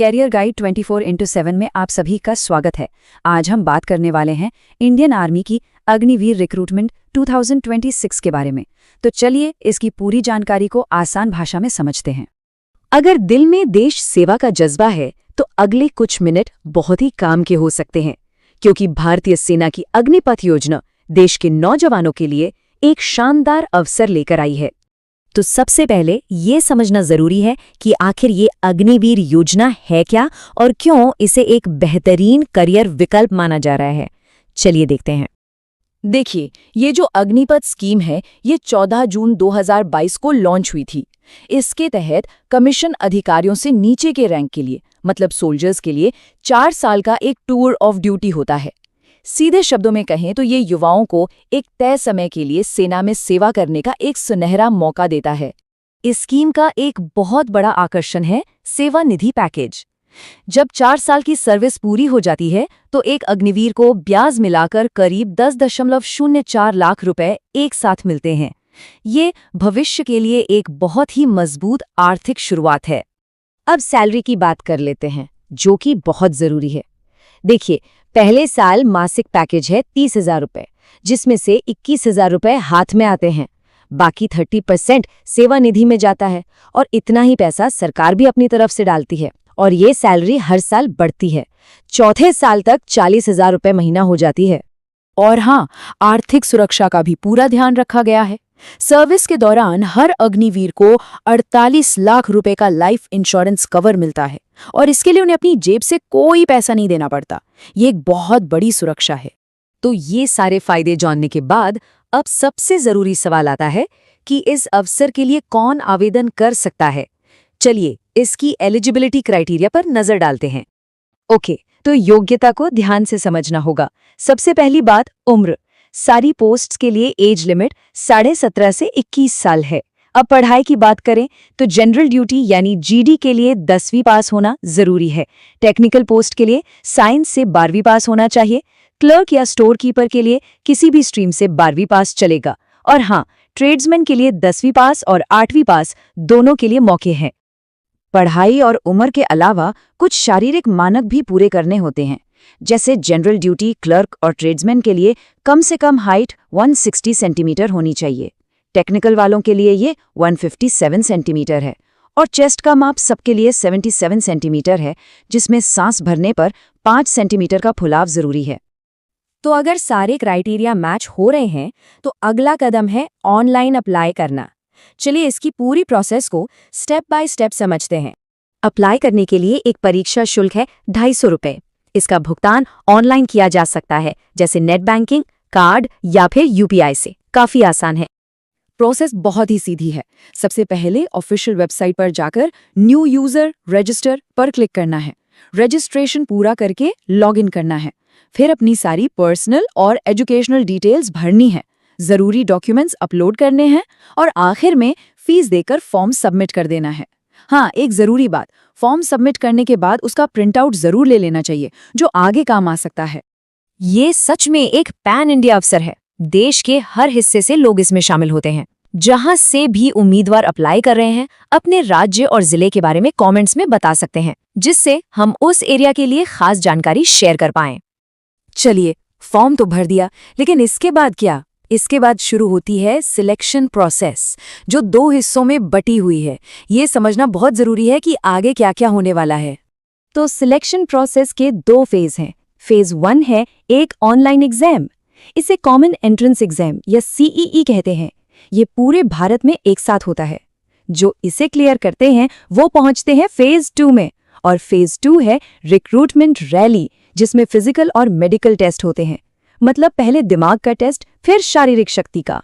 Career guide 24x7 में आप सभी का स्वागत है। आज हम बात करने वाले हैं इंडियन आर्मी की अग्निवीर रिक्रूटमेंट 2026 के बारे में। तो चलिए इसकी पूरी जानकारी को आसान भाषा में समझते हैं। अगर दिल में देश सेवा का जज्बा है तो अगले कुछ मिनट बहुत ही काम के हो सकते हैं, क्योंकि भारतीय सेना की अग्निपथ योजना देश के नौजवानों के लिए एक शानदार अवसर लेकर आई है। तो सबसे पहले ये समझना जरूरी है कि आखिर ये अग्निवीर योजना है क्या और क्यों इसे एक बेहतरीन करियर विकल्प माना जा रहा है। चलिए देखते हैं। देखिए, ये जो अग्निपथ स्कीम है ये 14 जून 2022 को लॉन्च हुई थी। इसके तहत कमीशन अधिकारियों से नीचे के रैंक के लिए, मतलब सोल्जर्स के लिए 4 साल का एक टूर ऑफ ड्यूटी होता है। सीधे शब्दों में कहें तो ये युवाओं को एक तय समय के लिए सेना में सेवा करने का एक सुनहरा मौका देता है। इस स्कीम का एक बहुत बड़ा आकर्षण है सेवा निधि पैकेज। जब 4 साल की सर्विस पूरी हो जाती है तो एक अग्निवीर को ब्याज मिलाकर करीब 10.04 लाख रुपए एक साथ मिलते हैं। ये भविष्य के लिए एक बहुत ही मजबूत आर्थिक शुरुआत है। अब सैलरी की बात कर लेते हैं, जो कि बहुत जरूरी है। देखिए, पहले साल मासिक पैकेज है 30,000 रुपए, जिसमें से 21,000 रुपए हाथ में आते हैं। बाकी 30% सेवा निधि में जाता है और इतना ही पैसा सरकार भी अपनी तरफ से डालती है, और ये सैलरी हर साल बढ़ती है। चौथे साल तक 40,000 रुपए महीना हो जाती है। और हाँ, आर्थिक सुरक्षा का भी पूरा ध्यान रखा गया है। सर्विस के दौरान हर अग्निवीर को 48 लाख रुपए का लाइफ इंश्योरेंस कवर मिलता है, और इसके लिए उन्हें अपनी जेब से कोई पैसा नहीं देना पड़ता। ये एक बहुत बड़ी सुरक्षा है। तो ये सारे फायदे जानने के बाद अब सबसे जरूरी सवाल आता है कि इस अवसर के लिए कौन आवेदन कर सकता है। चलिए इसकी एलिजिबिलिटी क्राइटेरिया पर नजर डालते हैं। ओके, तो योग्यता को ध्यान से समझना होगा। सबसे पहली बात, उम्र। सारी पोस्ट्स के लिए एज लिमिट 17.5 से 21 साल है। अब पढ़ाई की बात करें तो जनरल ड्यूटी यानी जीडी के लिए 10वीं पास होना जरूरी है। टेक्निकल पोस्ट के लिए साइंस से 12वीं पास होना चाहिए। क्लर्क या स्टोर कीपर के लिए किसी भी स्ट्रीम से 12वीं पास चलेगा। और हाँ, ट्रेड्समैन के लिए 10वीं पास और 8वीं पास दोनों के लिए मौके हैं। पढ़ाई और उम्र के अलावा कुछ शारीरिक मानक भी पूरे करने होते हैं, जैसे जनरल ड्यूटी, क्लर्क और ट्रेड्समैन के लिए कम से कम हाइट 160 सेंटीमीटर होनी चाहिए। टेक्निकल वालों के लिए ये 157 सेंटीमीटर है, और चेस्ट का माप सबके लिए 77 सेंटीमीटर है, जिसमें सांस भरने पर 5 सेंटीमीटर का फुलाव जरूरी है। तो अगर सारे क्राइटेरिया मैच हो रहे हैं तो अगला कदम है ऑनलाइन अप्लाई करना। चलिए इसकी पूरी प्रोसेस को स्टेप बाय स्टेप समझते हैं। अप्लाई करने के लिए एक परीक्षा शुल्क है 250 रुपए। इसका भुगतान ऑनलाइन किया जा सकता है, जैसे नेट बैंकिंग, कार्ड या फिर यूपीआई से। काफी आसान है। प्रोसेस बहुत ही सीधी है। सबसे पहले ऑफिशियल वेबसाइट पर जाकर न्यू यूजर रजिस्टर पर क्लिक करना है। रजिस्ट्रेशन पूरा करके लॉगिन करना है। फिर अपनी सारी पर्सनल और एजुकेशनल डिटेल्स भरनी है, जरूरी डॉक्यूमेंट्स अपलोड करने हैं, और आखिर में फीस देकर फॉर्म सबमिट कर देना है। हाँ, एक जरूरी बात, फॉर्म सबमिट करने के बाद उसका प्रिंट आउट जरूर ले लेना चाहिए, जो आगे काम आ सकता है। ये सच में एक पैन इंडिया अवसर है। देश के हर हिस्से से लोग इसमें शामिल होते हैं। जहां से भी उम्मीदवार अप्लाई कर रहे हैं, अपने राज्य और जिले के बारे में कमेंट्स में बता सकते हैं, जिससे हम उस एरिया के लिए खास जानकारी शेयर कर पाएं। चलिए, फॉर्म तो भर दिया, लेकिन इसके बाद क्या? इसके बाद शुरू होती है सिलेक्शन प्रोसेस, जो 2 हिस्सों में बटी हुई है। ये समझना बहुत जरूरी है कि आगे क्या क्या होने वाला है। तो सिलेक्शन प्रोसेस के 2 फेज हैं। फेज 1 है एक ऑनलाइन एग्जाम। इसे कॉमन एंट्रेंस एग्जाम या सीईई कहते हैं। ये पूरे भारत में एक साथ होता है। जो इसे क्लियर करते हैं वो पहुंचते हैं फेज 2 में, और फेज 2 है रिक्रूटमेंट रैली, जिसमें फिजिकल और मेडिकल टेस्ट होते हैं। मतलब पहले दिमाग का टेस्ट, फिर शारीरिक शक्ति का।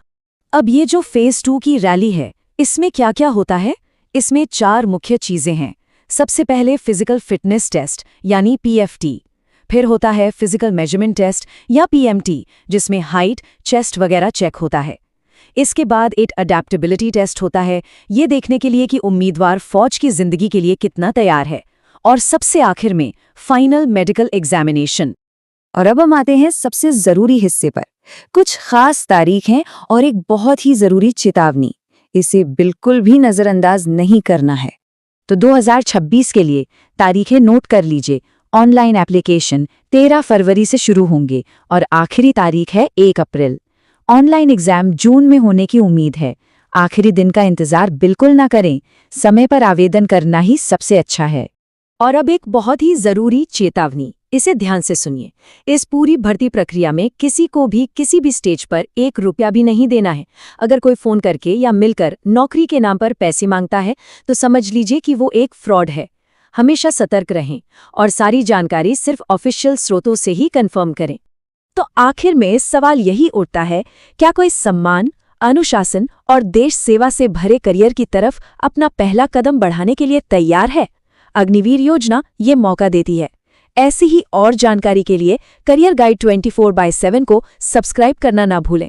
अब ये जो फेज 2 की रैली है, इसमें क्या क्या होता है? इसमें 4 मुख्य चीजें हैं। सबसे पहले फिजिकल फिटनेस टेस्ट यानी पीएफटी। फिर होता है फिजिकल मेजरमेंट टेस्ट या पीएमटी, जिसमें हाइट, चेस्ट वगैरह चेक होता है। इसके बाद एक अडेप्टेबिलिटी टेस्ट होता है, ये देखने के लिए कि उम्मीदवार फौज की जिंदगी के लिए कितना तैयार है। और सबसे आखिर में फाइनल मेडिकल एग्जामिनेशन। और अब हम आते हैं सबसे जरूरी हिस्से पर। कुछ खास तारीख हैं और एक बहुत ही जरूरी चेतावनी, इसे बिल्कुल भी नजरअंदाज नहीं करना है। तो 2026 के लिए तारीखें नोट कर लीजिए। ऑनलाइन एप्लीकेशन 13 फरवरी से शुरू होंगे और आखिरी तारीख है 1 अप्रैल। ऑनलाइन एग्जाम जून में होने की उम्मीद है। आखिरी दिन का इंतजार बिल्कुल ना करें, समय पर आवेदन करना ही सबसे अच्छा है। और अब एक बहुत ही जरूरी चेतावनी, इसे ध्यान से सुनिए। इस पूरी भर्ती प्रक्रिया में किसी को भी किसी भी स्टेज पर 1 रुपया भी नहीं देना है। अगर कोई फोन करके या मिलकर नौकरी के नाम पर पैसे मांगता है तो समझ लीजिए कि वो एक फ्रॉड है। हमेशा सतर्क रहें और सारी जानकारी सिर्फ ऑफिशियल स्रोतों से ही कंफर्म करें। तो आखिर में सवाल यही उठता है, क्या कोई सम्मान, अनुशासन और देश सेवा से भरे करियर की तरफ अपना पहला कदम बढ़ाने के लिए तैयार है? अग्निवीर योजना ये मौका देती है। ऐसी ही और जानकारी के लिए करियर गाइड 24/7 को सब्सक्राइब करना ना भूलें।